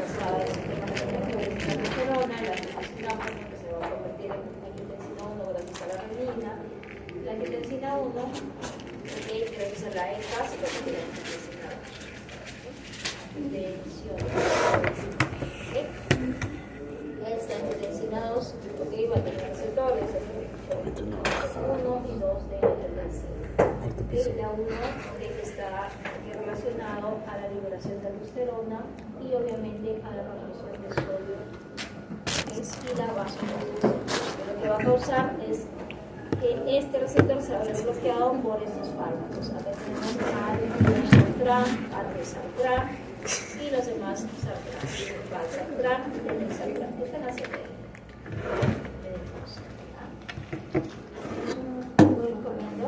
basada en sistemas regulatorios de la testosterona, la angiotensina 1 que se va a convertir en angiotensina 1 gracias a la renina, la angiotensina 1 que gracias a la ECA se convierte en angiotensina 2 de emisión. Esta angiotensina 2 va a tener receptores 1 y 2 de angiotensina. La 1 está relacionado a la liberación de aldosterona y obviamente a la producción de sodio y la vasoconstricción. Lo que va a causar es que este receptor se va a ver bloqueado por estos fármacos. Acá tenemos al Artesartran y los demás Valsartran y Telmisartran. Esta es la serie. Voy comiendo.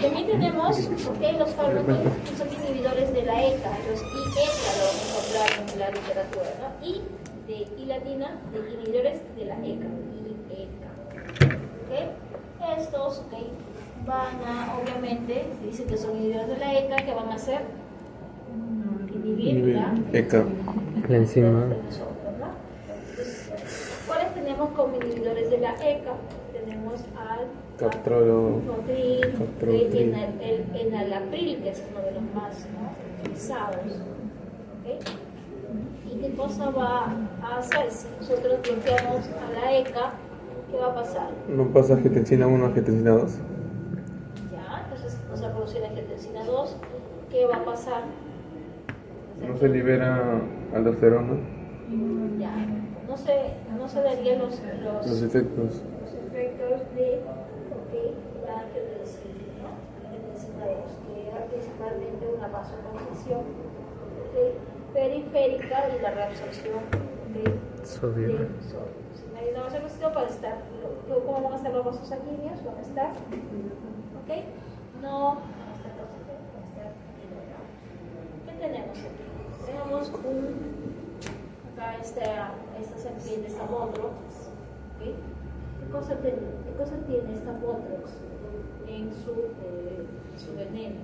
También tenemos los fármacos que son inhibidores de la ECA, los IECA lo vamos a encontrar en la literatura, ¿no? I de I latina, de inhibidores de la ECA, IECA. Estos van a, obviamente, se dice que son inhibidores de la ECA, que van a hacer inhibir la ECA, la enzima. ¿Cuáles tenemos como inhibidores de la ECA? Tenemos al Captopril, el enalapril, que es uno de los más utilizados. ¿Y qué cosa va a hacer? Si nosotros bloqueamos a la ECA, ¿qué va a pasar? No pasa angiotensina 1 a angiotensina 2. Ya, entonces no se va a producir angiotensina 2. ¿Qué va a pasar? No se libera aldosterona. Ya, no se darían los efectos de la angiotensina, ¿no? La angiotensina 2, que era principalmente una vasoconstricción periférica y la reabsorción de sodio. Si no hay una vasoconstricción, va a estar, ¿cómo van a estar los vasos sanguíneos? Van a estar, no van a estar ¿qué tenemos aquí? Tenemos acá esta serpiente, esta Botrox, ¿Qué cosa tiene esta Botrox en su veneno?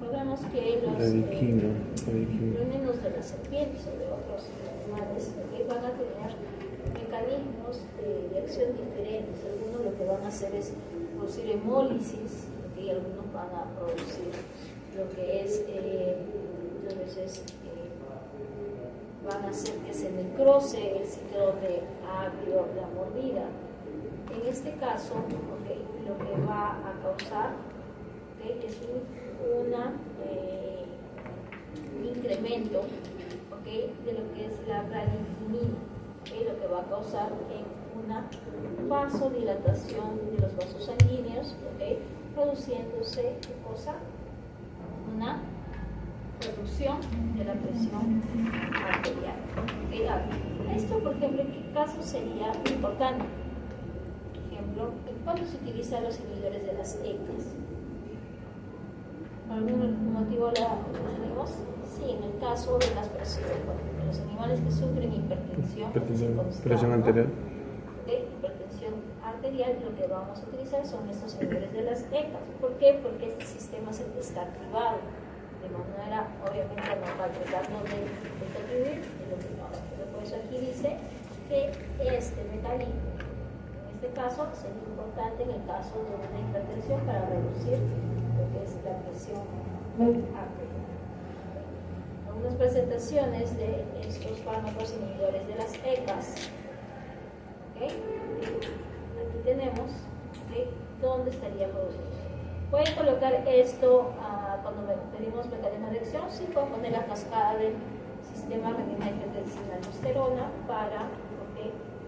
Recordemos que los venenos de las serpientes o de otros animales van a tener mecanismos de acción diferentes. Algunos lo que van a hacer es producir hemólisis, y algunos van a producir lo que es, muchas veces van a hacer que se necrose el ciclo de agrio, la mordida. En este caso, lo que va a causar es un incremento de lo que es la bradykinin, lo que va a causar una vasodilatación de los vasos sanguíneos, produciéndose una reducción de la presión arterial. Esto, por ejemplo, ¿en qué caso sería importante? Por ejemplo, ¿cuándo se utilizan los inhibidores de las ECAs? ¿Por algún motivo la tenemos? Sí, en el caso de las presiones, de los animales que sufren hipertensión arterial. Hipertensión arterial, lo que vamos a utilizar son estos inhibidores de las ECAs. ¿Por qué? Porque este sistema está activado de manera, obviamente, normal, tratando de destruir lo que no. Pero por eso aquí dice que este mecanismo, en este caso, sería importante en el caso de una hipertensión para reducir lo que es la presión arterial. Algunas presentaciones de estos fármacos inhibidores de las ECAs. Aquí tenemos dónde estaría producido. Pueden colocar esto cuando pedimos mecanismo de acción, sí, pueden poner la cascada del sistema renina-angiotensina aldosterona para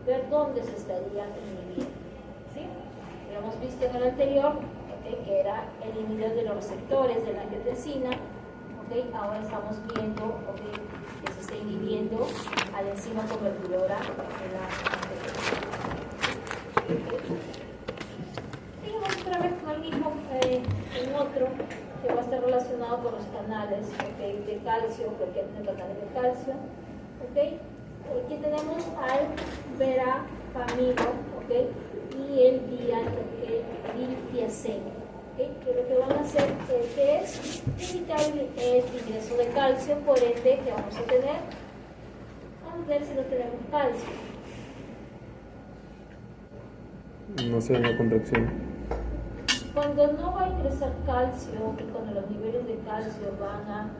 ver dónde se estaría inhibiendo. ¿Sí? Habíamos visto en el anterior que era el inhibidor de los receptores de la angiotensina. Ahora estamos viendo que se está inhibiendo a la enzima convertidora de la angiotensina. Vamos otra vez con el mismo, en otro que va a estar relacionado con los canales, ¿okay? De calcio, bloqueantes de canales de calcio. ¿Okay? Aquí tenemos al verapamilo, ¿okay? Y el diltiazem. ¿Okay? Que lo que van a hacer es que es evitar el ingreso de calcio, por ende que vamos a tener si no tenemos calcio. No sé, una contracción. Cuando no va a ingresar calcio y cuando los niveles de calcio van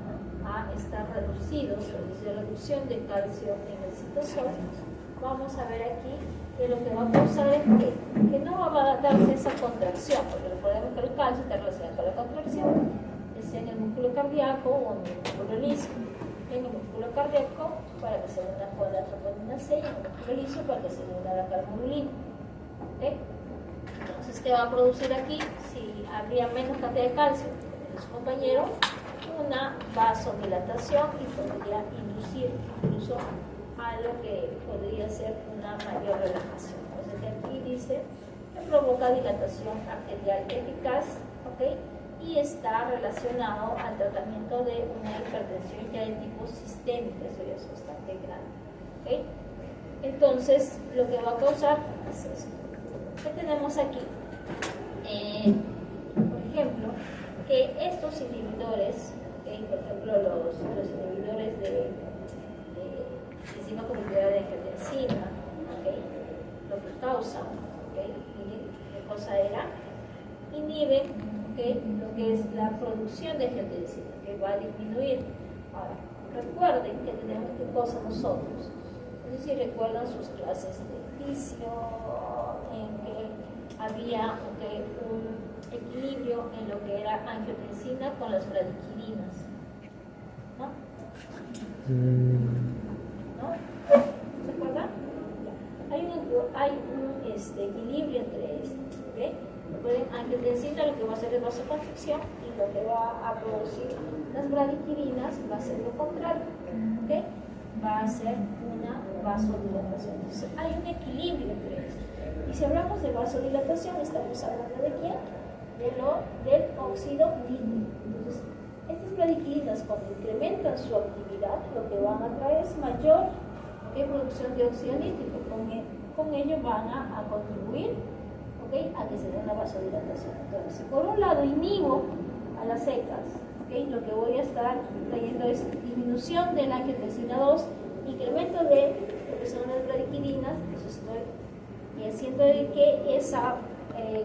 a estar reducidos, o dice reducción de calcio en el citosol, vamos a ver aquí que lo que va a causar es que no va a darse esa contracción, porque recordemos que el calcio está relacionado con la contracción, es en el músculo cardíaco o en el músculo liso. En el músculo cardíaco para que se una con la troponina C y en el músculo liso para que se una la carbonulina. ¿Okay? Entonces, ¿qué va a producir aquí? Si habría menos cantidad de calcio en su compañero, una vasodilatación y podría inducir incluso a lo que podría ser una mayor relajación. Entonces, aquí dice que provoca dilatación arterial eficaz, ¿okay? Y está relacionado al tratamiento de una hipertensión ya de tipo sistémico, eso ya es bastante grande. ¿Okay? Entonces, lo que va a causar es esto. ¿Qué tenemos aquí? Por ejemplo, que estos inhibidores, ¿okay? Por ejemplo, los inhibidores de enzima convertidora de angiotensina, ¿okay? Lo que causan, ¿okay? ¿Qué cosa era? Inhiben, ¿okay? Lo que es la producción de angiotensina, que va a disminuir. Ahora, recuerden que tenemos qué cosa nosotros. No sé si recuerdan sus clases de fisio, en que había, ¿okay? Un equilibrio en lo que era angiotensina con las bradiquirinas, ¿no? ¿No? ¿Se acuerdan? Hay un equilibrio entre esto, ¿okay? Recuerden, angiotensina lo que va a hacer es vasoconstricción y lo que va a producir las bradiquirinas va a ser lo contrario, ¿okay? Va a ser una vasodilatación. Entonces, hay un equilibrio entre esto. Y si hablamos de vasodilatación, estamos hablando de quién? Del óxido nítrico. Entonces, estas bradiquirinas, cuando incrementan su actividad, lo que van a traer es mayor producción de óxido nítrico. Con ello van a contribuir, ¿okay? A que se dé una vasodilatación. Entonces, si por un lado inhibo a las secas, ¿okay? Lo que voy a estar trayendo es disminución de la angiotensina 2, incremento de lo que son las bradiquirinas, eso estoy haciendo de que esa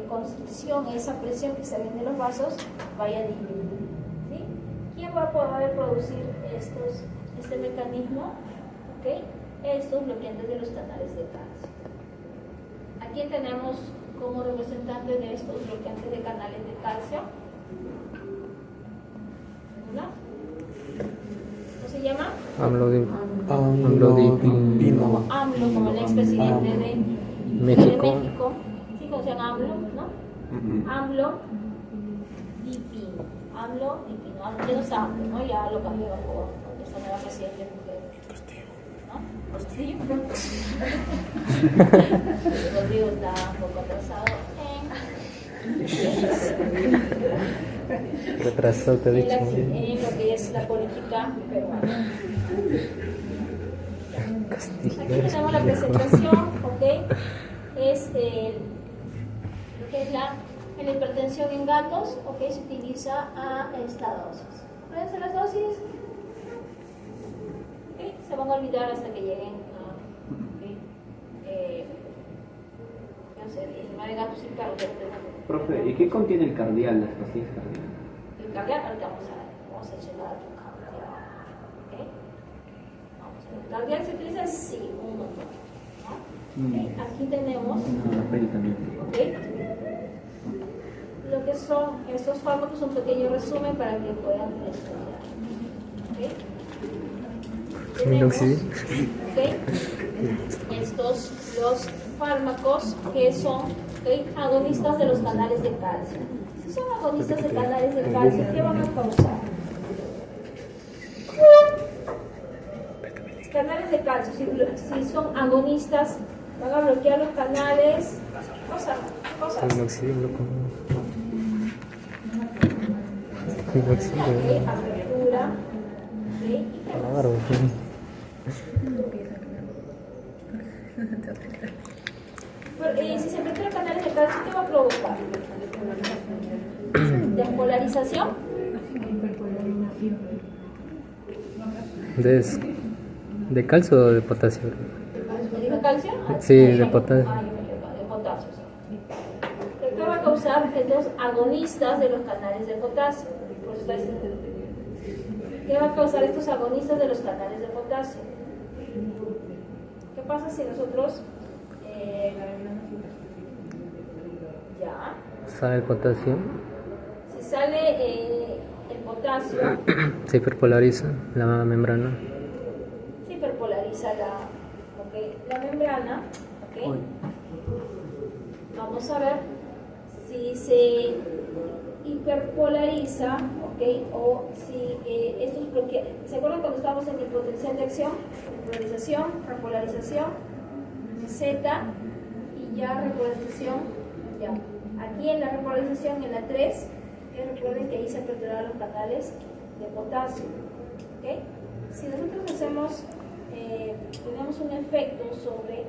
constricción, esa presión que sale de los vasos vaya a disminuir. ¿Sí? ¿Quién va a poder producir este mecanismo? ¿Okay? Estos bloqueantes de los canales de calcio. Aquí tenemos como representante de estos bloqueantes de canales de calcio. ¿No? ¿Cómo se llama? Amlodipino. AMLO, como el expresidente de México. Sí, como se llama AMLO, ¿no? Amlodipino. AMLO, ya no está AMLO, ¿no? Ya lo cambiaron por esta nueva presidente mujer. ¿No? Castillo. Rodrigo está un poco atrasado Retrasado, te he dicho. en lo que es la política peruana. Aquí tenemos la presentación, ¿ok? Es lo que es la hipertensión en gatos, ¿ok? Se utiliza a esta dosis. ¿Pueden ser las dosis? ¿Okay? Se van a olvidar hasta que lleguen a, no sé, 19 gatos y perros. Profe, ¿y qué contiene el cardial, las pastillas cardiales? El cardial, ahorita vamos a llegar a tu cardial. ¿Okay? Vamos a ver. ¿El cardial se utiliza? Sí, un montón. ¿No? Okay. Aquí tenemos. ¿Okay? Lo que son estos fármacos, un pequeño resumen para que puedan estudiar. ¿Okay? Tenemos, ¿okay? Los fármacos que son, ¿okay? Agonistas de los canales de calcio. Si son agonistas de canales de calcio, ¿qué van a causar? Canales de calcio, si son agonistas, van a bloquear los canales. Cosas. ¿ok? Apertura, ¿ok? Y Claro. si se apertura canales de calcio, ¿qué va a provocar? Despolarización. ¿De calcio o de potasio? ¿Me dijo calcio? Sí, de potasio. De potasio, sí. ¿Qué va a causar estos agonistas de los canales de potasio? Por eso está diciendo. ¿Qué va a causar estos agonistas de los canales de potasio? ¿Qué pasa si nosotros ya? ¿Sale el potasio? Si sale el potasio, Se hiperpolariza la membrana. se hiperpolariza la membrana, ¿ok? Vamos a ver si se hiperpolariza, ¿ok? O si estos bloquean. ¿Se acuerdan cuando estábamos en el potencial de acción? Polarización, repolarización, Z y ya repolarización, ya. Aquí en la repolarización, en la 3, recuerden que ahí se aperturaron los canales de potasio, ¿ok? Si nosotros hacemos, tenemos un efecto sobre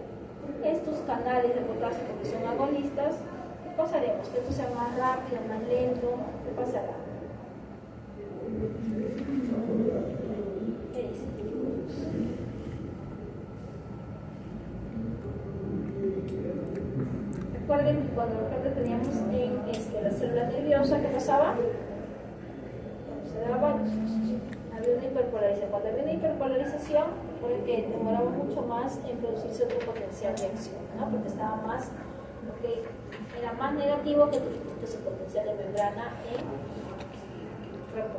estos canales de potasio porque son agonistas, ¿qué pasaremos? Que esto sea más rápido, más lento, ¿qué pasará? ¿Qué dice? Recuerden que cuando teníamos en la célula nerviosa, ¿qué pasaba? Se daba, había una hiperpolarización. Cuando había una hiperpolarización, recuerden que demoraba mucho más en producirse otro potencial de acción, ¿no? Porque estaba más, era más negativo que ese potencial de membrana en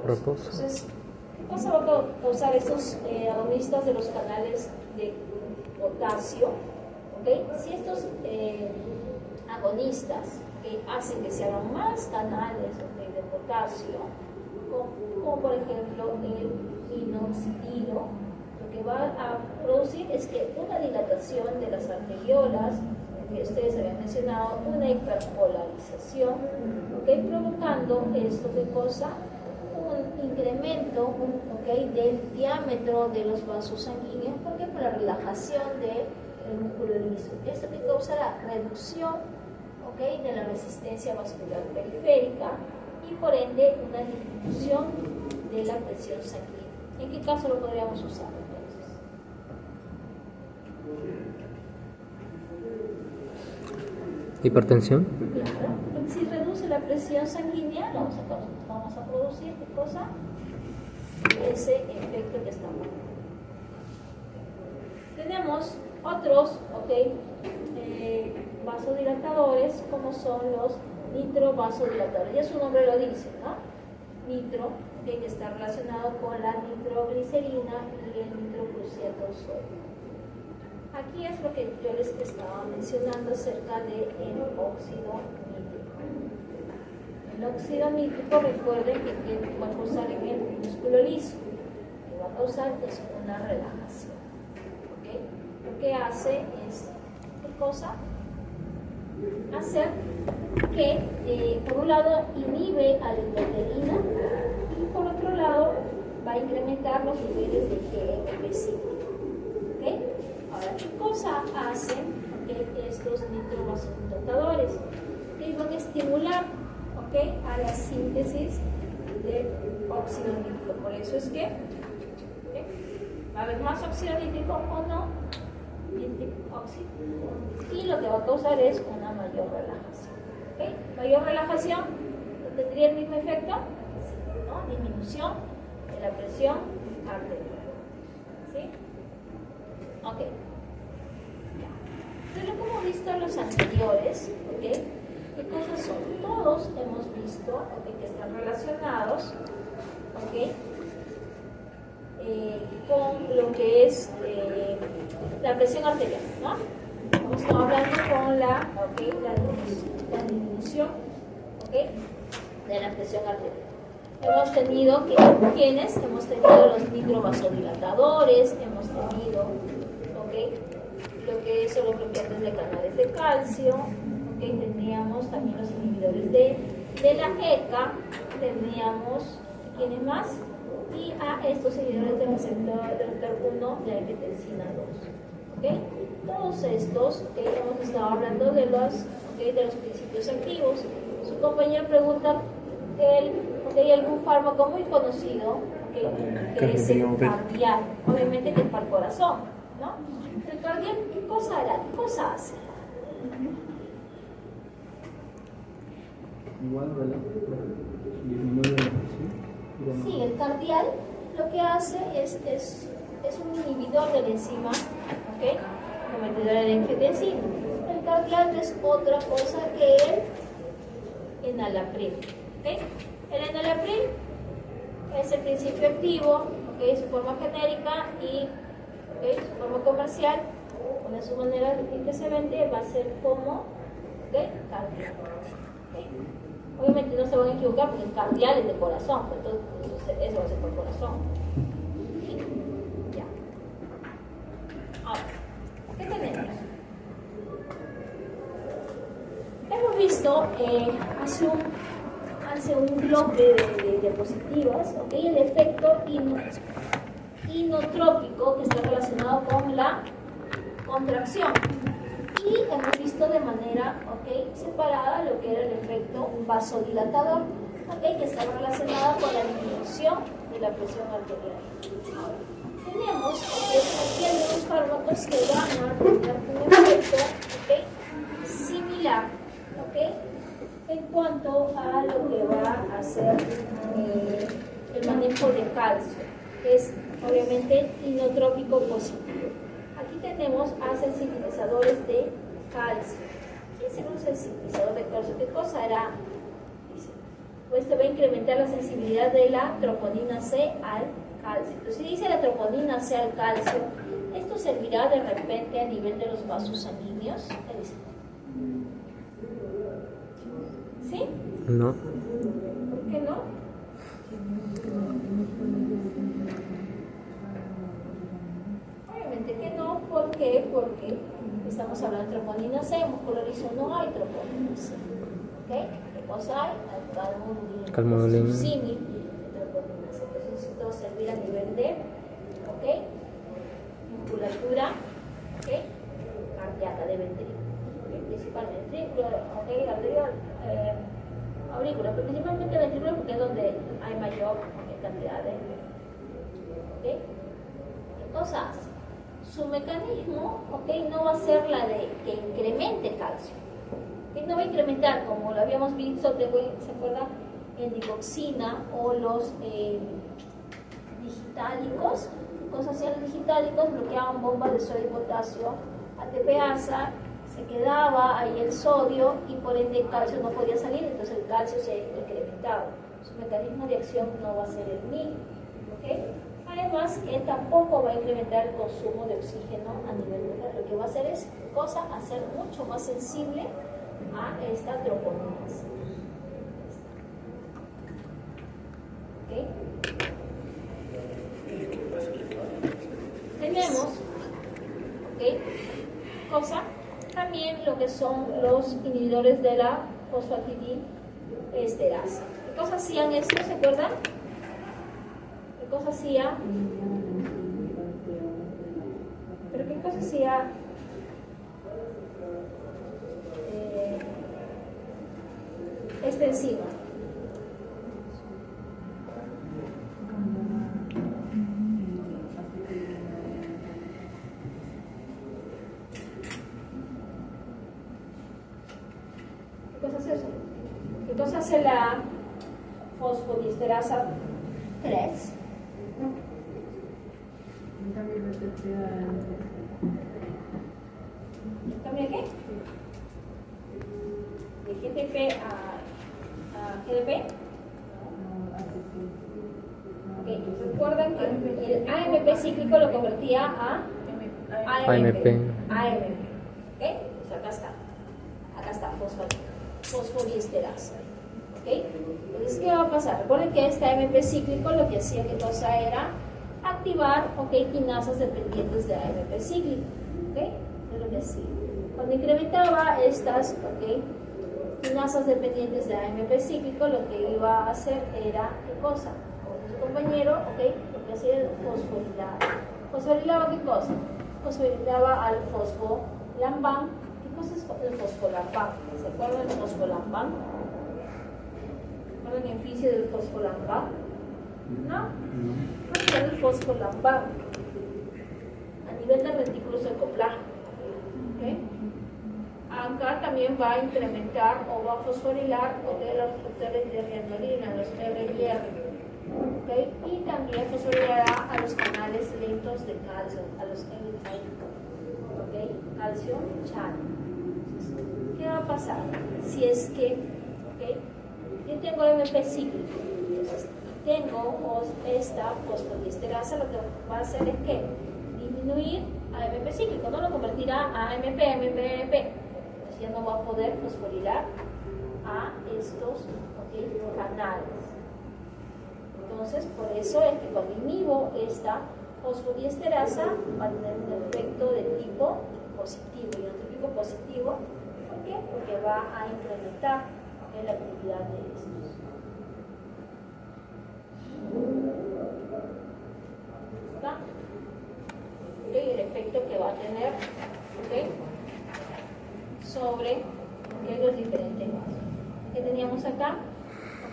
reposo. Entonces, ¿qué pasa? Va a causar estos agonistas de los canales de potasio, ¿ok? Si estos agonistas que hacen que se hagan más canales de potasio, como por ejemplo el inoxidilo, lo que va a producir es que una dilatación de las arteriolas, que ustedes habían mencionado, una hiperpolarización, provocando esto de cosa, un incremento del diámetro de los vasos sanguíneos, porque por la relajación del músculo liso. Esto que causa la reducción de la resistencia vascular periférica y por ende una disminución de la presión sanguínea. ¿En qué caso lo podríamos usar entonces? ¿Hipertensión? Claro, porque si reduce la presión sanguínea, vamos a producir ¿qué cosa? Ese efecto que estamos viendo. Tenemos otros, vasodilatadores, como son los nitrovasodilatadores. Ya su nombre lo dice, ¿no? Nitro, que está relacionado con la nitroglicerina y el nitrocruciatol. Aquí es lo que yo les estaba mencionando acerca del óxido nítrico. El óxido nítrico, recuerden que va a causar en el músculo liso. Lo que va a causar es una relajación. Lo que hace es, ¿qué cosa? Hacer que, por un lado, inhibe a la endotelina y por otro lado, va a incrementar los niveles de GLP-5. Ahora, ¿qué cosa hacen estos nitrovasodilatadores? Van a estimular a la síntesis de óxido nítrico. Por eso es que va a haber más óxido nítrico o no, óxido, y lo que va a causar es una mayor relajación. Mayor relajación, ¿tendría el mismo efecto? Sí, ¿no? Disminución de la presión arterial. ¿Sí? Ok. Entonces, como hemos visto en los anteriores, ¿qué cosas son? Todos hemos visto que están relacionados con lo que es la presión arterial, ¿no? Estamos hablando con la disminución de la presión arterial. Hemos tenido ¿quiénes? Hemos tenido los nitrovasodilatadores, hemos tenido lo que son los bloqueadores de canales de calcio, teníamos también los inhibidores de la ECA, teníamos ¿Quiénes más? Y a estos seguidores del receptor 1 de angiotensina 2. ¿Okay? Todos estos, hemos estado hablando de los principios activos. Su compañero pregunta algún fármaco muy conocido, que es el cardial, obviamente que es para el corazón, ¿no? El cardial, ¿qué cosa hará? ¿Qué cosa hace? Igual, ¿verdad? Disminuye la presión. Sí, el cardial lo que hace es un inhibidor de la enzima, ¿ok? Convertidora de angiotensina. El cardial es otra cosa que el enalapril, ¿ok? El enalapril es el principio activo, ¿ok? Su forma genérica y su forma comercial, una de sus maneras que se vende va a ser como cardial. ¿Okay? Obviamente no se van a equivocar porque el cardial es de corazón, entonces eso va a ser por corazón. ¿Sí? Ya. Ahora, ¿qué tenemos? Hemos visto hace un bloque de diapositivas, el efecto inotrópico que está relacionado con la contracción. Y hemos visto de manera separada lo que era el efecto vasodilatador, que está relacionado con la disminución de la presión arterial. Ahora, tenemos aquí algunos fármacos que van a tener un efecto similar en cuanto a lo que va a ser el manejo de calcio, que es obviamente inotrópico positivo. Aquí tenemos a sensibilizadores de calcio. ¿Qué es un sensibilizador de calcio? ¿Qué cosa hará? Dice, pues te va a incrementar la sensibilidad de la troponina C al calcio. Entonces, si dice la troponina C al calcio, ¿esto servirá de repente a nivel de los vasos sanguíneos? ¿Qué dice? ¿Sí? No. ¿Por qué no? Obviamente que no. ¿Por qué? Porque estamos hablando de troponina C, muscular liso no hay troponina C. ¿Qué cosa hay? Calmodulina. Símil de troponina C. Entonces esto va a servir a nivel de musculatura cardíaca de ventrículo. Principalmente ventrículo, arterial, aurícula, pero principalmente ventrículo porque es donde hay mayor cantidad de. ¿Qué cosa hace? Su mecanismo no va a ser la de que incremente calcio. No va a incrementar, como lo habíamos visto, ¿se acuerdan? En digoxina o los digitálicos. Cosas hacían los digitálicos, bloqueaban bombas de sodio y potasio ATPasa, se quedaba ahí el sodio y por ende el calcio no podía salir, entonces el calcio se incrementaba. Su mecanismo de acción no va a ser el mismo. Además, que tampoco va a incrementar el consumo de oxígeno a nivel local. Lo que va a hacer es hacer mucho más sensible a esta troponina. Tenemos, también lo que son los inhibidores de la fosfatidilesterasa. ¿Qué cosa hacían esto? ¿Se acuerdan? ¿Qué cosa hacía? ¿Pero qué cosa hacía? Esta enzima. ¿Qué cosa hace eso? ¿Qué cosa hace la fosfodiesterasa 3? ¿Cambia qué? ¿De GTP a GDP? Recuerdan que el AMP cíclico lo convertía a AMP. Pues acá está fosfodiesterasa. Entonces, ¿qué va a pasar? Recuerden que este AMP cíclico lo que hacía, ¿qué cosa era? Activar quinasas dependientes de AMP cíclico. Es lo que hacía. Cuando incrementaba estas quinasas dependientes de AMP cíclico, lo que iba a hacer era, ¿qué cosa? compañero, ¿ok? Lo que hacía el fosforilado. ¿Fosforilaba qué cosa? Fosforilaba al fosfolambán. ¿Qué cosa es el fosfolambán? ¿Se acuerdan del fosfolambán? ¿Se acuerdan el oficio del fosfolambán? ¿No? ¿Qué es el fosfolambán? A nivel del retículo sarcoplasma. ¿Ok? Acá también va a incrementar o va a fosforilar los receptores de rianolina, los RIR. ¿Okay? Y también fosforilará a los canales lentos de calcio, a los erythroides. ¿Okay? Calcio channel. ¿Qué va a pasar? Si es que, ¿okay? Yo tengo MP cíclico, entonces tengo esta fosfodiesterasa, lo que va a hacer es que disminuir a MP cíclico, no lo convertirá a MP. Ya no va a poder fosforilar a estos canales. Entonces, por eso es que cuando inhibo esta fosfodiesterasa va a tener un efecto de tipo positivo. Y otro tipo positivo, ¿por qué? Porque va a incrementar la actividad de estos. ¿Está? El efecto que va a tener, sobre los diferentes vasos. ¿Qué teníamos acá?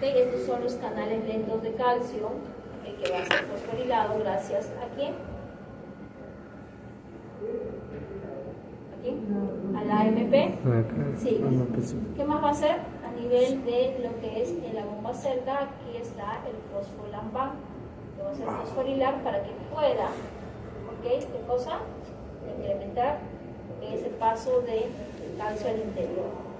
Estos son los canales lentos de calcio, que va a ser fosforilado gracias a quién? ¿A quién? ¿A la AMP? Sí. ¿Qué más va a hacer? A nivel de lo que es la bomba cerca, aquí está el fosfolambán, que va a ser fosforilar para que pueda, ¿qué cosa? Incrementar ese paso de calcio al interior.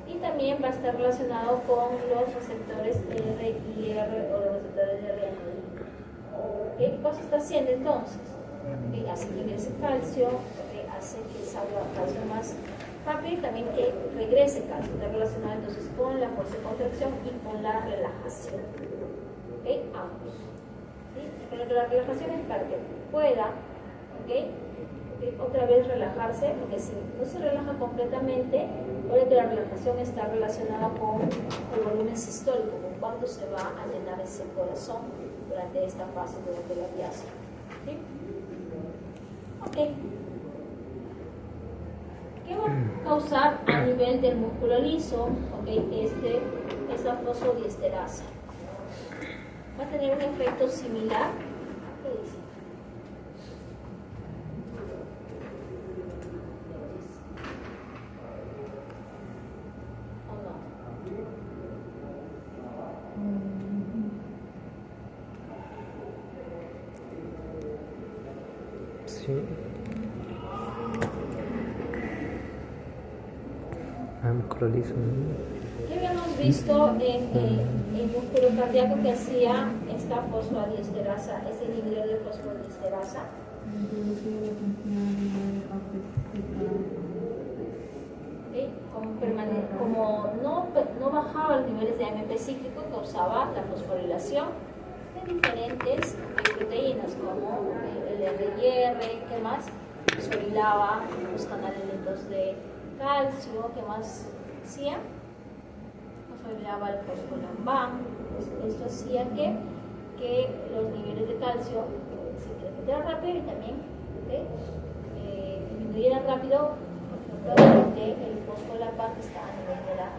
Y también va a estar relacionado con los receptores RIR o los receptores de rianolina. ¿Qué cosa está haciendo entonces? Hace que ingrese calcio, hace que salga calcio más rápido y también que regrese calcio. Está relacionado entonces con la fuerza de contracción y con la relajación. Ambos. ¿Sí? La relajación es para que pueda, otra vez relajarse, porque si no se relaja completamente, puede que la relajación está relacionada con el volumen sistólico, con cuánto se va a llenar ese corazón durante esta fase, durante la diástole. ¿Sí? Ok. ¿Qué va a causar a nivel del músculo liso? Esa fosfodiesterasa. Va a tener un efecto similar. ¿Qué dice? Sí. Músculo liso. ¿Qué habíamos visto en el músculo cardíaco que hacía esta fosfodiesterasa, este inhibidor de fosfodiesterasa? Como no bajaba los niveles de AMP cíclico, causaba la fosforilación de diferentes proteínas como el RIR, ¿qué más? Fosforilaba los canales lentos de calcio, ¿qué más hacía? Fosforilaba el fosfolambán. Esto hacía que los niveles de calcio se incrementaran rápido y también disminuyeran rápido el fosfolambán que está a nivel de la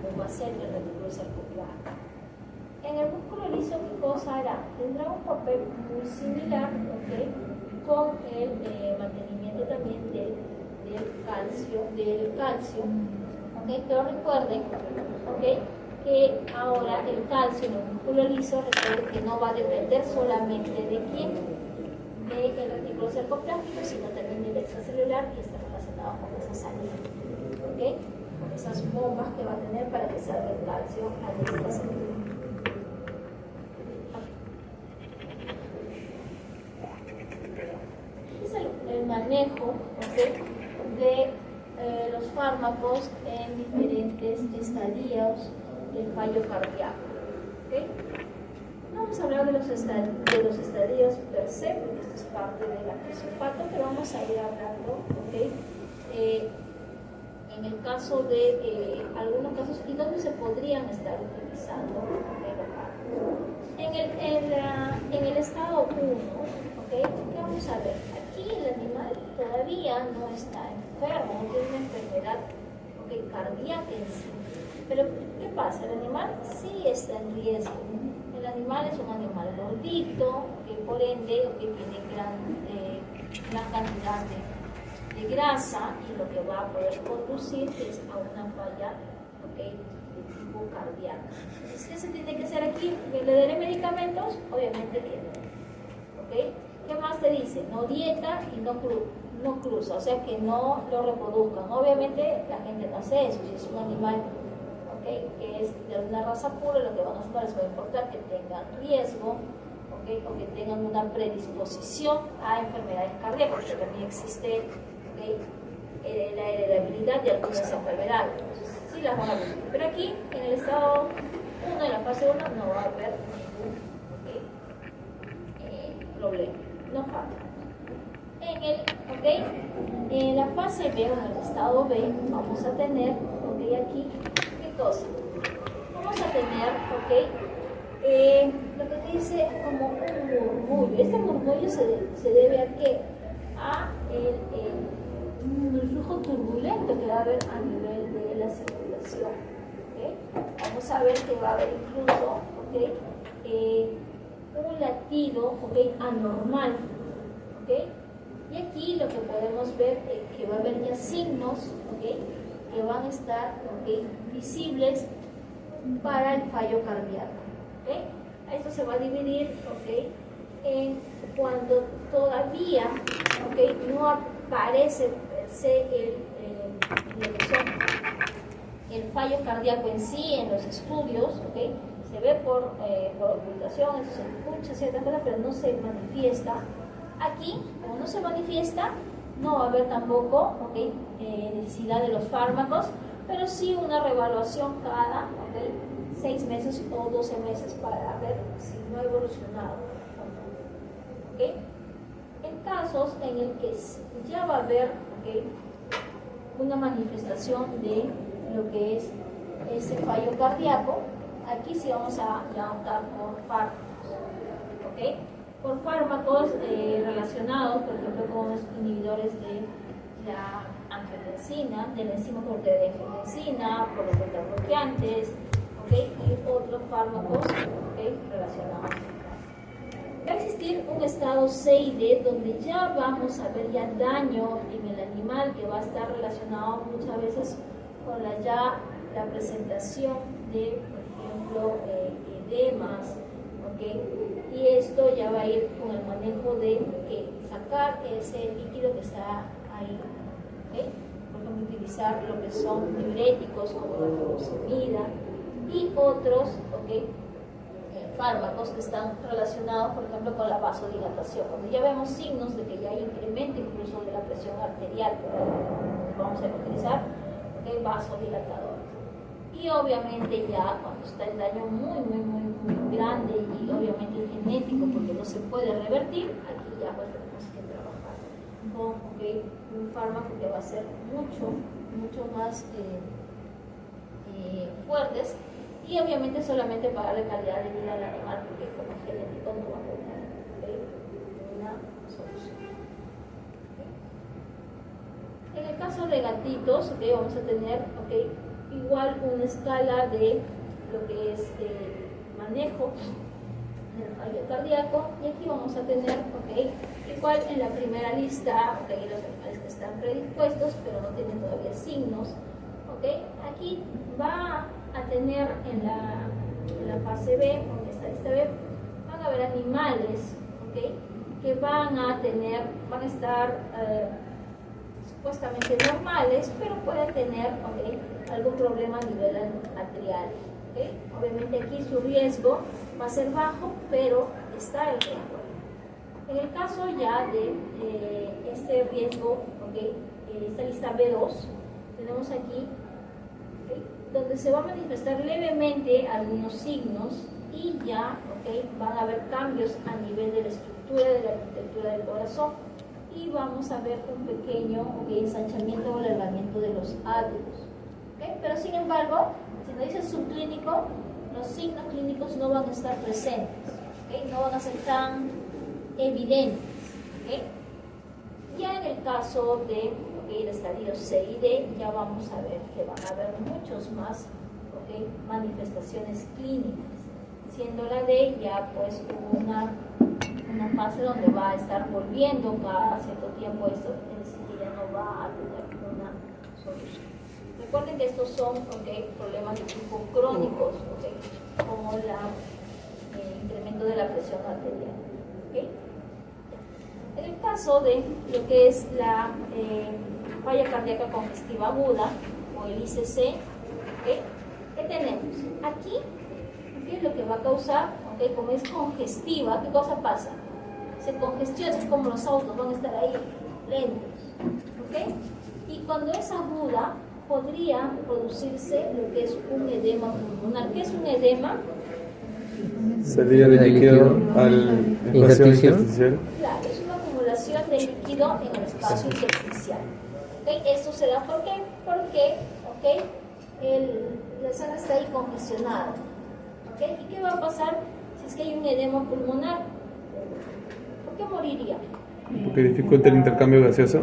bomba cerca, el retículo sarcoplasma. En el músculo liso, ¿qué cosa hará? Tendrá un papel muy similar, con el mantenimiento también del calcio, pero recuerden, que ahora el calcio en el músculo liso, recuerden que no va a depender solamente de quién, del retículo sarcoplásmico, sino también del extracelular, que está relacionado con esa salida, con esas bombas que va a tener para que salga el calcio al extracelular. El manejo de los fármacos en diferentes estadios del fallo cardíaco. No vamos a hablar de los estadios per se, porque esto es parte del antisulfato, pero vamos a ir hablando en el caso de algunos casos y dónde se podrían estar utilizando los fármacos. En el estado 1, ¿ok? ¿Qué vamos a ver? Aquí el animal todavía no está enfermo, no tiene una enfermedad, ¿ok?, cardíaca en sí. Pero, ¿qué pasa? El animal sí está en riesgo. El animal es un animal gordito, que por ende tiene gran cantidad de grasa, y lo que va a poder conducir es a una falla, ¿ok?, de tipo cardíaco. Entonces, ¿qué se tiene que hacer aquí? ¿Le daré medicamentos? Obviamente que no. ¿Ok? ¿Qué más te dice? No dieta y no cruza, o sea que no lo reproduzcan. Obviamente la gente no hace eso. Si es un animal, ¿ok?, que es de una raza pura, lo que van a hacer es va a importar que tengan riesgo, ¿ok?, o que tengan una predisposición a enfermedades cardíacas, porque también existe, ¿ok?, la heredabilidad de algunas enfermedades. Entonces, sí las van a ver. Pero aquí, en el estado 1, en la fase 1, no va a haber ningún, problema. No falta. En la fase B, o en el estado B, vamos a tener, aquí, ¿qué cosa? Vamos a tener, lo que dice como un murmullo. Este murmullo se debe a qué? A el flujo turbulento que va a haber a nivel de la circulación. Vamos a ver que va a haber incluso, un latido, anormal. Y aquí lo que podemos ver es que va a haber ya signos, que van a estar, visibles para el fallo cardíaco. Esto se va a dividir, en cuando todavía, no aparece per se lo que son el fallo cardíaco en sí en los estudios, se ve por ocultación, eso se escucha ciertas cosas, pero no se manifiesta. Aquí, como no se manifiesta, no va a haber tampoco, necesidad de los fármacos, pero sí una reevaluación cada 6 meses o 12 meses para ver si no ha evolucionado. En casos en el que ya va a haber, una manifestación de lo que es ese fallo cardíaco, aquí sí vamos a optar por fármacos. Por fármacos relacionados, por ejemplo, con los inhibidores de la angiotensina, de la enzima convertida de angiotensina, por los beta-bloqueantes, y otros fármacos, relacionados. Va a existir un estado C y D donde ya vamos a ver ya daño en el animal, que va a estar relacionado muchas veces con la presentación de, por ejemplo, edemas, y esto ya va a ir con el manejo de sacar ese líquido que está ahí. Por ejemplo, utilizar lo que son diuréticos como la furosemida y otros fármacos que están relacionados, por ejemplo, con la vasodilatación. Cuando ya vemos signos de que ya hay incremento incluso de la presión arterial, vamos a utilizar vasodilatadores. Y obviamente ya cuando está el daño muy grande y obviamente genético, porque no se puede revertir, aquí ya pues tenemos que trabajar con un fármaco que va a ser mucho más fuertes, y obviamente solamente para darle calidad de vida al animal, porque como genético no va a tener una solución. En el caso de gatitos, vamos a tener igual una escala de lo que es manejo del fallo cardíaco, y aquí vamos a tener igual en la primera lista los animales que están predispuestos pero no tienen todavía signos. Aquí va a tener en la fase B, porque está esta B, van a haber animales que van a estar supuestamente normales, pero pueden tener algún problema a nivel arterial. Obviamente aquí su riesgo va a ser bajo, pero está el riesgo. En el caso ya de este riesgo, esta lista B2, tenemos aquí donde se va a manifestar levemente algunos signos, y ya van a haber cambios a nivel de la estructura de la arquitectura del corazón, y vamos a ver un pequeño ensanchamiento o alargamiento de los átrios. Pero sin embargo, si nos dice subclínico, los signos clínicos no van a estar presentes, ¿ok? No van a ser tan evidentes, ¿ok? Ya en el caso de el estadio C y D, ya vamos a ver que van a haber muchos más, ¿ok? Manifestaciones clínicas, siendo la D ya pues una fase donde va a estar volviendo cada cierto tiempo esto, es decir, que ya no va a tener una solución. Recuerden que estos son, ¿ok?, problemas de tipo crónicos, ¿ok?, como el incremento de la presión arterial, ¿ok? En el caso de lo que es la falla cardíaca congestiva aguda o el ICC, ¿okay? ¿Qué tenemos? Aquí, ¿okay?, lo que va a causar, ¿okay?, como es congestiva, ¿qué cosa pasa? Se congestiona, es como los autos van a estar ahí lentos, ¿okay? Y cuando es aguda, podría producirse lo que es un edema pulmonar. ¿Qué es un edema? Salida de líquido al espacio intersticial. Claro, es una acumulación de líquido en el espacio intersticial. ¿Okay? Esto se da ¿por qué? Porque, ¿okay?, la sangre está ahí congestionada. ¿Okay? ¿Y qué va a pasar si es que hay un edema pulmonar? ¿Por qué moriría? Porque dificulta el intercambio gaseoso.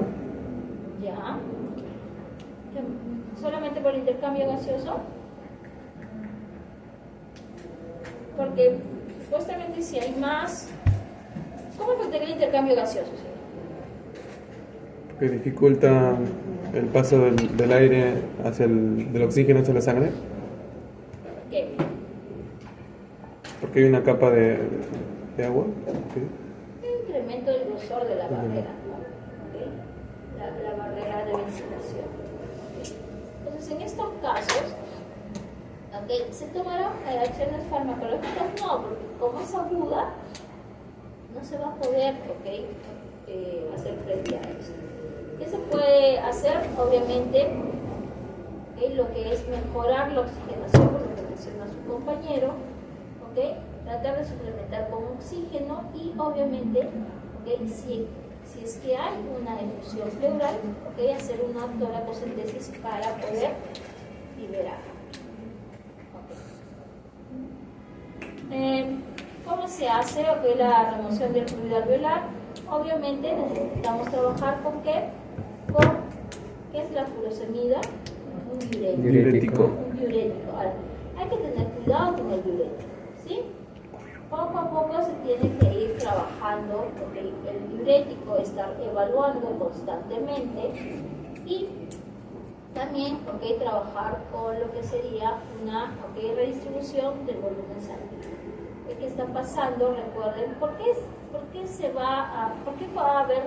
Ya. ¿Solamente por el intercambio gaseoso? Porque supuestamente si hay más, ¿cómo afectaría el intercambio gaseoso? Que dificulta el paso del aire del oxígeno hacia la sangre. ¿Qué? Porque hay una capa de agua. Okay. Un incremento del grosor de la barrera, ¿no? ¿Okay? La barrera de ventilación. ¿Okay? Entonces, en estos casos, ¿okay?, se tomarán acciones farmacológicas, no, porque como es aguda, no se va a poder, ¿okay?, hacer frente a esto. ¿Qué se puede hacer? Obviamente, ¿okay?, lo que es mejorar la oxigenación, por lo que menciona su compañero, ¿okay?, tratar de suplementar con oxígeno y obviamente, ¿okay?, si es que hay una efusión pleural, ¿okay?, hacer una toracocentesis para poder liberar. Okay. ¿Cómo se hace, okay, la remoción del fluido alveolar? Obviamente necesitamos trabajar con ¿qué? ¿Qué es la furosemida? Un diurético. Un diurético. Ahora, hay que tener cuidado con el diurético, ¿sí? Poco a poco se tiene que ir trabajando, porque el diurético estar evaluando constantemente y también, ¿okay?, trabajar con lo que sería una, ¿okay?, redistribución del volumen sanguíneo. ¿Qué está pasando? Recuerden, ¿por qué va a haber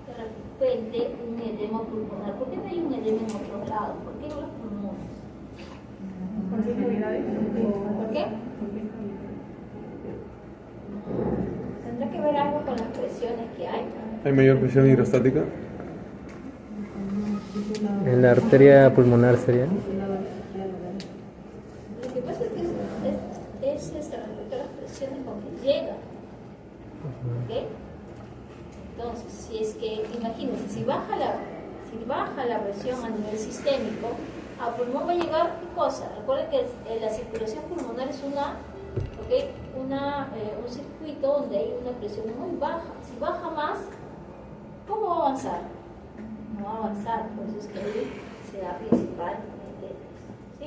de repente un edema pulmonar? ¿Por qué no hay un edema en otro lado? ¿Por qué en los pulmones? ¿Por qué? ¿Tendrá que ver algo con las presiones que hay? ¿Hay mayor presión hidrostática? En la arteria pulmonar sería. Lo que pasa es que es respecto a las presiones con que llega. ¿Okay? Entonces, si es que, imagínense, si baja la presión a nivel sistémico, a pulmón va a llegar, ¿qué cosa? Recuerden que la circulación pulmonar es un circuito donde hay una presión muy baja. Si baja más, ¿cómo va a avanzar? No va a avanzar, por eso es que ahí se da principalmente, ¿sí?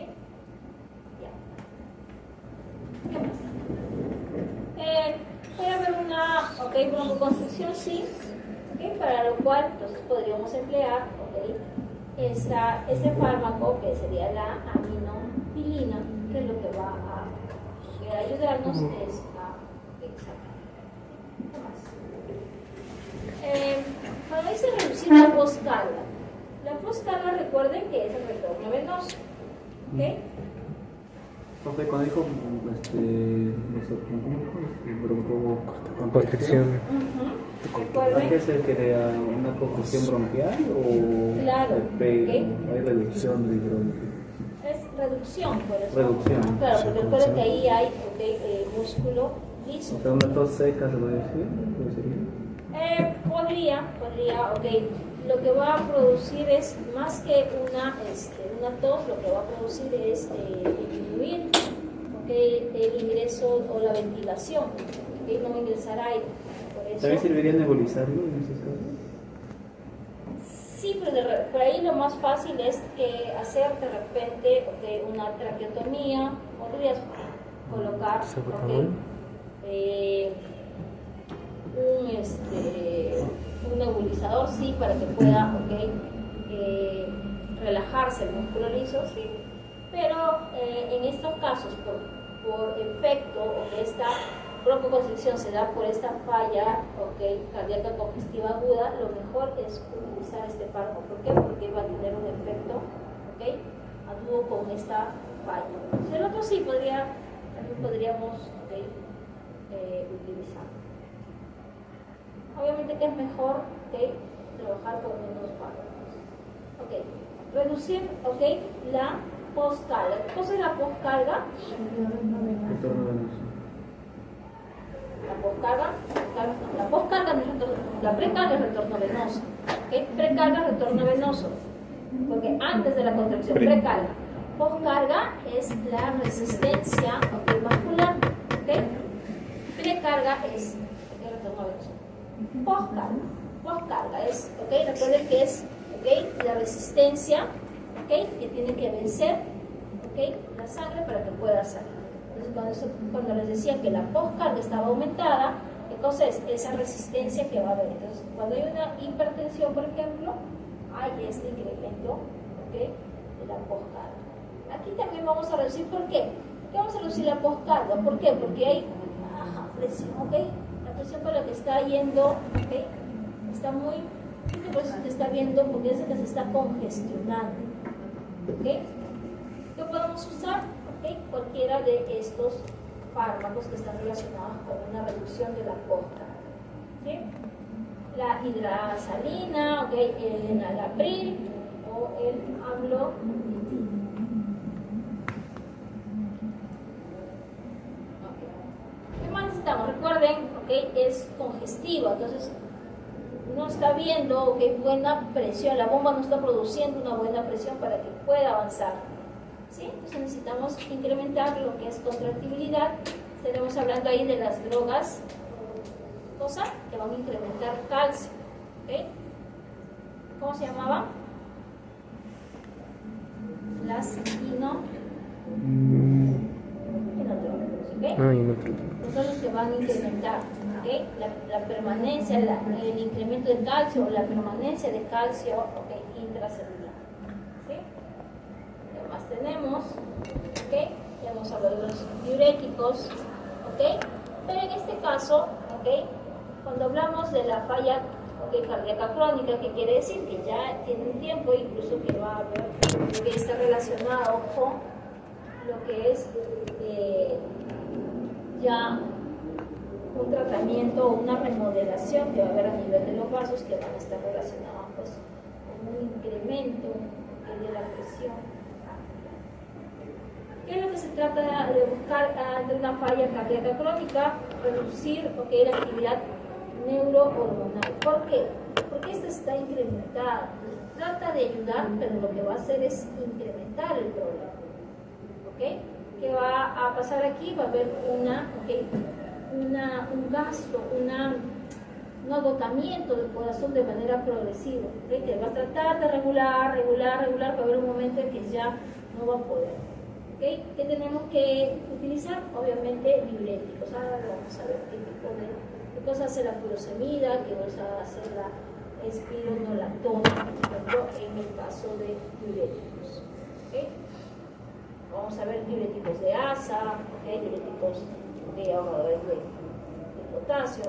Ya. ¿Qué más? Puede haber una broncoconstricción, sí, ¿okay?, para lo cual entonces podríamos emplear, ¿okay?, este fármaco que sería la aminopilina, que es lo que va a ayudarnos es a exhalar. ¿Qué más? Cuando dice reducir la postcarga recuerden que es el retorno venoso, ¿ok? Profe, cuando dijo Constricción. Recuerden. ¿Qué es el que da una confusión bronquial o Claro, hay reducción de bronquio? Es reducción, por eso. Reducción. Claro, porque recuerden que ahí hay músculo liso. O sea, una tos seca se puede decir. Podría, ok. Lo que va a producir es más que una tos, lo que va a producir es disminuir, el ingreso o la ventilación, ¿ok? No va a ingresar aire. Por eso, ¿También serviría nebulizarlo en esos casos? sí, pero por ahí lo más fácil es que hacer de repente una traqueotomía, podrías colocar un nebulizador, sí, para que pueda relajarse el músculo liso, sí, pero en estos casos, por efecto o que esta broncoconstricción se da por esta falla cardíaca congestiva aguda, lo mejor es utilizar este fármaco. ¿Por qué? Porque va a tener un efecto agudo con esta falla. Si el otro sí también podríamos utilizar. Obviamente que es mejor trabajar con menos fármacos. Reducir la postcarga. ¿Qué cosa es la postcarga? Retorno venoso. La postcarga no es retorno, la precarga es retorno venoso. Precarga es retorno venoso, porque antes de la contracción, precarga. Postcarga es la resistencia vascular. Precarga es retorno venoso. Postcarga es, recuerden que es la resistencia que tiene que vencer la sangre para que pueda salir. Entonces, cuando les decía que la postcarga estaba aumentada, ¿qué cosa es? Esa resistencia que va a haber. Entonces, cuando hay una hipertensión, por ejemplo, hay este incremento de la postcarga. Aquí también vamos a reducir, ¿por qué? ¿Qué vamos a reducir la postcarga? ¿Por qué? Porque hay presión, la presión con la que está yendo, está muy, por eso se está viendo, porque es que se está congestionando. ¿Qué podemos usar? Cualquiera de estos fármacos que están relacionados con una reducción de la postcarga. La hidrasalina, el enalapril o el amlodipino. ¿Qué más necesitamos? Recuerden, es congestivo, entonces no está viendo buena presión, la bomba no está produciendo una buena presión para que pueda avanzar. ¿Sí? Entonces necesitamos incrementar lo que es contractibilidad. Estaremos hablando ahí de las drogas, que van a incrementar calcio. ¿Cómo se llamaban? Las son los que van a incrementar la permanencia, el incremento de calcio o la permanencia de calcio intracelular. ¿Sí? ¿Qué más tenemos? Ya hemos hablado de los diuréticos, pero en este caso, cuando hablamos de la falla cardíaca crónica, que quiere decir que ya tiene un tiempo, incluso que va a haber, que está relacionado con lo que es ya un tratamiento o una remodelación que va a haber a nivel de los vasos, que van a estar relacionados con un incremento de la presión. ¿Qué es lo que se trata de buscar ante una falla cardíaca crónica? Reducir la actividad neurohormonal. ¿Por qué? Porque esta está incrementada. Trata de ayudar, pero lo que va a hacer es incrementar el problema. ¿Qué va a pasar aquí? Va a haber un gasto, un agotamiento del corazón de manera progresiva. Que va a tratar de regular, va a haber un momento en que ya no va a poder. ¿Qué tenemos que utilizar? Obviamente diuréticos. Ahora vamos a ver qué tipo de cosas hace la furosemida, qué cosa hace la espironolactona, en el caso de diuréticos. Vamos a ver diuréticos de asa, diuréticos de ahorradores de potasio,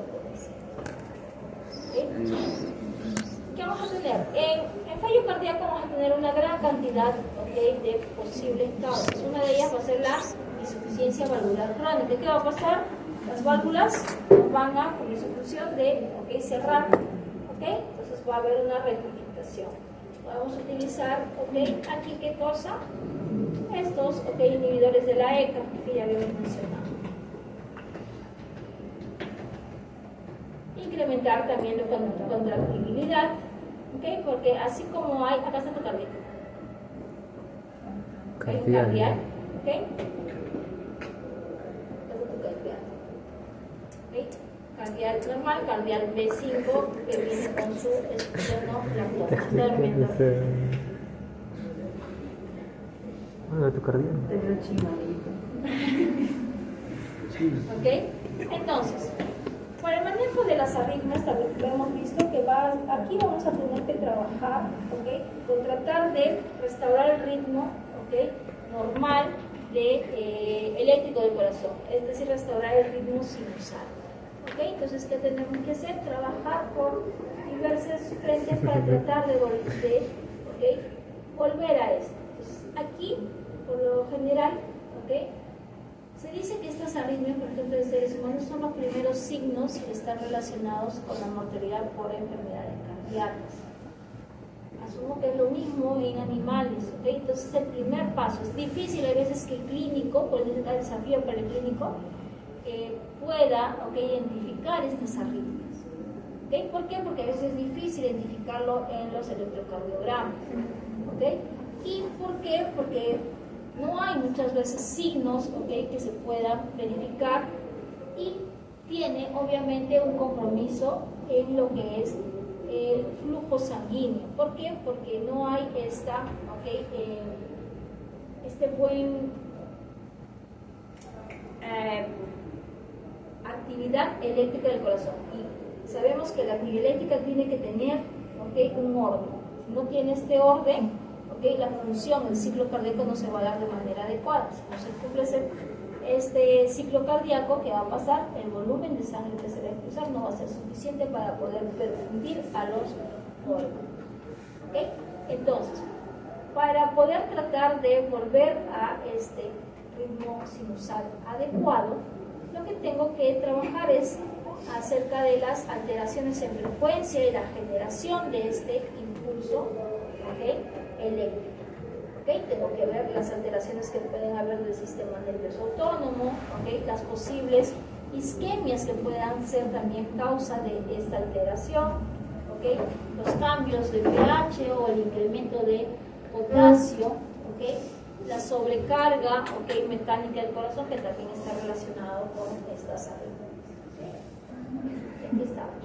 ¿Qué vamos a tener? En fallo cardíaco vamos a tener una gran cantidad de posibles causas. Una de ellas va a ser la insuficiencia valvular crónica. ¿Qué va a pasar? Las válvulas van a, con insuficiencia de cerrar. Entonces va a haber una regurgitación. Podemos utilizar, aquí qué cosa? Estos, inhibidores de la ECA, que ya habíamos mencionado. Incrementar también la contractibilidad, porque así como hay, acá está tu cardial, hay un cardial, cardial normal, cardial B5, que viene con su esternolactación. Tu cardial. ¿Ok? Entonces, para el manejo de las arritmias, también hemos visto que aquí vamos a tener que trabajar, ¿ok? Con tratar de restaurar el ritmo, ¿ok? Normal eléctrico del corazón, es decir, restaurar el ritmo sinusal. ¿Ok? Entonces, ¿qué tenemos que hacer? Trabajar por diversos frentes para tratar de volver a esto. Entonces, aquí, por lo general, ¿ok? Se dice que estas arritmias, por ejemplo, de seres humanos son los primeros signos que están relacionados con la mortalidad por enfermedades cardíacas. Asumo que es lo mismo en animales, ¿ok? Entonces el primer paso es difícil, hay veces que el clínico, por eso es el desafío para el clínico, pueda, ¿ok?, identificar estas arritmias. ¿Ok? ¿Por qué? Porque a veces es difícil identificarlo en los electrocardiogramas. ¿Ok? ¿Y por qué? Porque no hay muchas veces signos, ¿ok?, que se puedan verificar, y tiene obviamente un compromiso en lo que es el flujo sanguíneo. ¿Por qué? Porque no hay este buen actividad eléctrica del corazón. Y sabemos que la actividad eléctrica tiene que tener, ¿ok?, un orden. Si no tiene este orden, ¿ok?, la función, el ciclo cardíaco no se va a dar de manera adecuada. Si no se cumple este ciclo cardíaco, ¿qué va a pasar? El volumen de sangre que se va a expulsar no va a ser suficiente para poder perfundir a los órganos. ¿Ok? Entonces, para poder tratar de volver a este ritmo sinusal adecuado, lo que tengo que trabajar es acerca de las alteraciones en frecuencia y la generación de este impulso, ¿ok?, eléctrico. ¿Okay? Tengo que ver las alteraciones que pueden haber del sistema nervioso autónomo, ¿okay?, las posibles isquemias que puedan ser también causa de esta alteración, ¿okay?, los cambios de pH o el incremento de potasio, ¿okay?, la sobrecarga, ¿okay?, mecánica del corazón, que también está relacionado con estas arritmias. ¿Okay? Aquí estamos.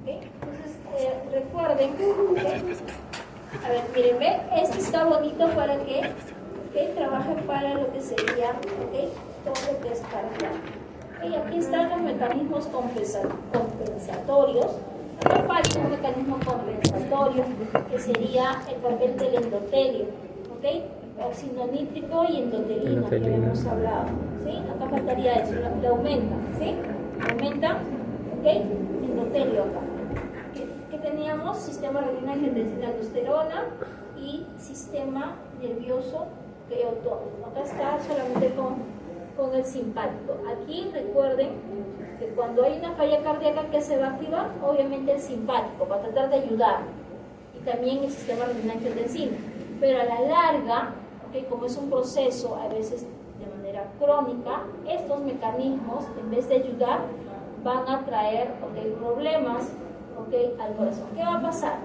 ¿Okay? Entonces, recuerden, ¿okay?, a ver, miren, ¿ve? Este está bonito para que, ¿okay?, trabajen para lo que sería, ¿okay?, todo lo que es cardíaco. Y aquí están los mecanismos compensatorios. Me falta un mecanismo compensatorio que sería el papel del endotelio, ¿ok? Óxido nítrico y endotelina, que hemos hablado, ¿sí? Acá faltaría eso, la aumenta, ¿sí? Aumenta, ¿ok? Endotelio acá. ¿Qué teníamos? Sistema renina, angiotensina, aldosterona y sistema nervioso autónomo. Acá está solamente con el simpático. Aquí recuerden que cuando hay una falla cardíaca, ¿qué se va a activar? Obviamente el simpático, va a tratar de ayudar, y también el sistema renina, angiotensina. Pero a la larga, ¿okay?, como es un proceso a veces de manera crónica, estos mecanismos, en vez de ayudar, van a traer, ¿okay?, problemas, ¿okay?, al corazón. ¿Qué va a pasar?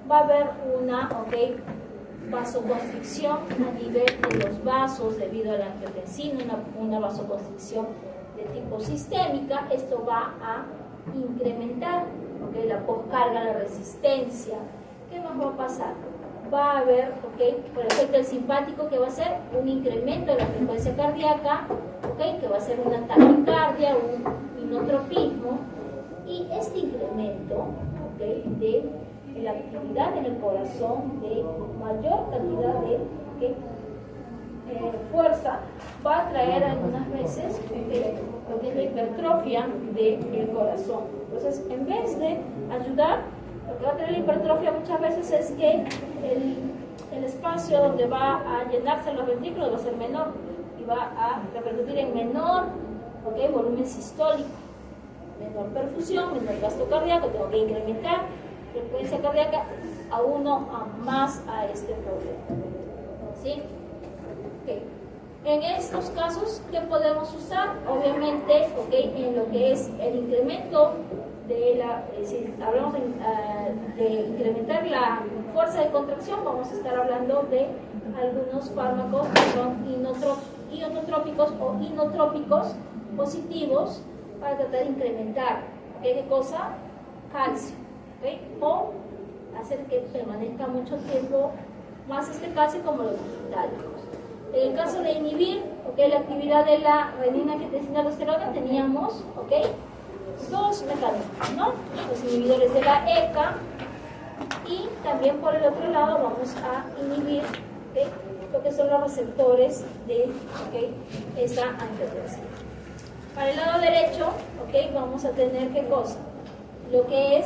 Va a haber una, ¿okay?, vasoconstricción a nivel de los vasos debido a la angiotensina, una vasoconstricción de tipo sistémica. Esto va a incrementar, ¿okay?, la poscarga, la resistencia. ¿Qué más va a pasar? Va a haber, ¿okay?, por efecto del simpático, que va a ser un incremento de la frecuencia cardíaca, ¿okay?, que va a ser una taquicardia, un inotropismo, y este incremento, ¿okay?, de la actividad en el corazón, de mayor cantidad de fuerza, va a traer algunas veces lo que es la hipertrofia del corazón. Entonces, en vez de ayudar, lo que va a traer la hipertrofia muchas veces es que el espacio donde va a llenarse los ventrículos va a ser menor y va a repercutir en menor, ¿okay?, volumen sistólico, menor perfusión, menor gasto cardíaco. Tengo que incrementar frecuencia cardíaca más a este problema. ¿Sí? Okay. En estos casos, ¿qué podemos usar? Obviamente, ¿okay?, en lo que es el incremento de si hablamos de incrementar la fuerza de contracción, vamos a estar hablando de algunos fármacos que son inotrópicos o inotrópicos, positivos para tratar de incrementar, ¿ok? ¿Qué cosa? Calcio, ¿ok? O hacer que permanezca mucho tiempo más este calcio como los digitales. En el caso de inhibir, ¿ok? La actividad de la renina, angiotensina, aldosterona, teníamos, ¿ok? Dos mecanismos, ¿no? Los inhibidores de la ECA y también por el otro lado vamos a inhibir, ¿ok? Lo que son los receptores de, ¿ok? Esa angiotensina. Para el lado derecho, ¿ok? Vamos a tener ¿qué cosa? Lo que es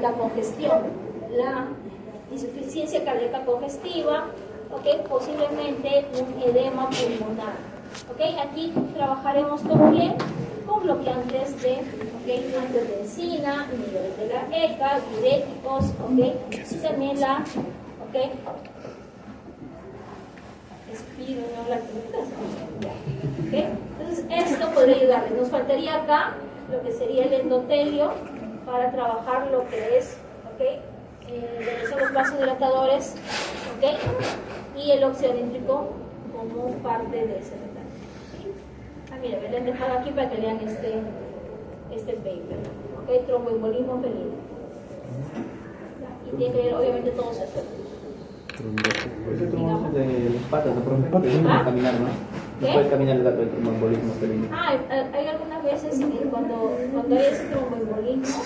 la congestión, la insuficiencia cardíaca congestiva, ¿ok? Posiblemente un edema pulmonar. ¿Ok? Aquí trabajaremos con quién? Con bloqueantes de, ¿ok? Angiotensina, inhibidores de la ECA, diuréticos, ¿ok? Y también la, ¿ok? Espironolactonas. ¿Ok? Entonces esto podría ayudarles. Nos faltaría acá lo que sería el endotelio para trabajar lo que es, ¿ok? Lo que son los vasodilatadores, ¿ok? Y el óxido nítrico como parte de ese metal. Mira, me lo han dejado aquí para que lean este paper, ¿ok? Tromboembolismo felino. Y tiene que leer obviamente todos estos. Ese trombo es de las patas, ¿no? No puede caminar, ¿no? No ¿Qué? puede caminar el gato del tromboembolismo felino. Hay algunas veces que cuando hay ese tromboembolismo,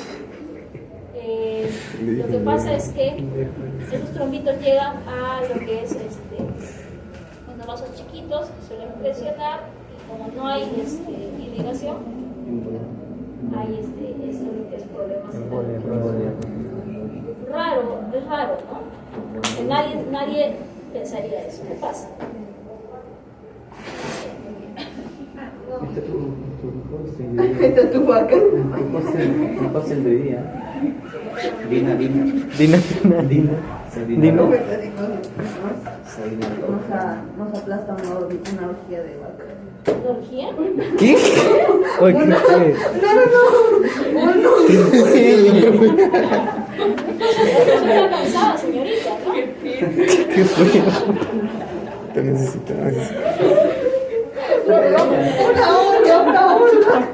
lo que pasa es que esos trombitos llegan a lo que es cuando vasos chiquitos suelen presionar y como no hay irrigación, hay esto lo que es problemas. Es raro, ¿no? Que nadie pensaría eso. ¿Qué pasa? Esta es tu vaca. ¿Qué pasa el de día? Dina. Nos aplasta una orgía de vaca. ¿Una orgía? ¿Qué? Oye, ¿qué? Estoy cansada, señorita, ¿no? ¿Qué fue? Te necesitas. Una hora.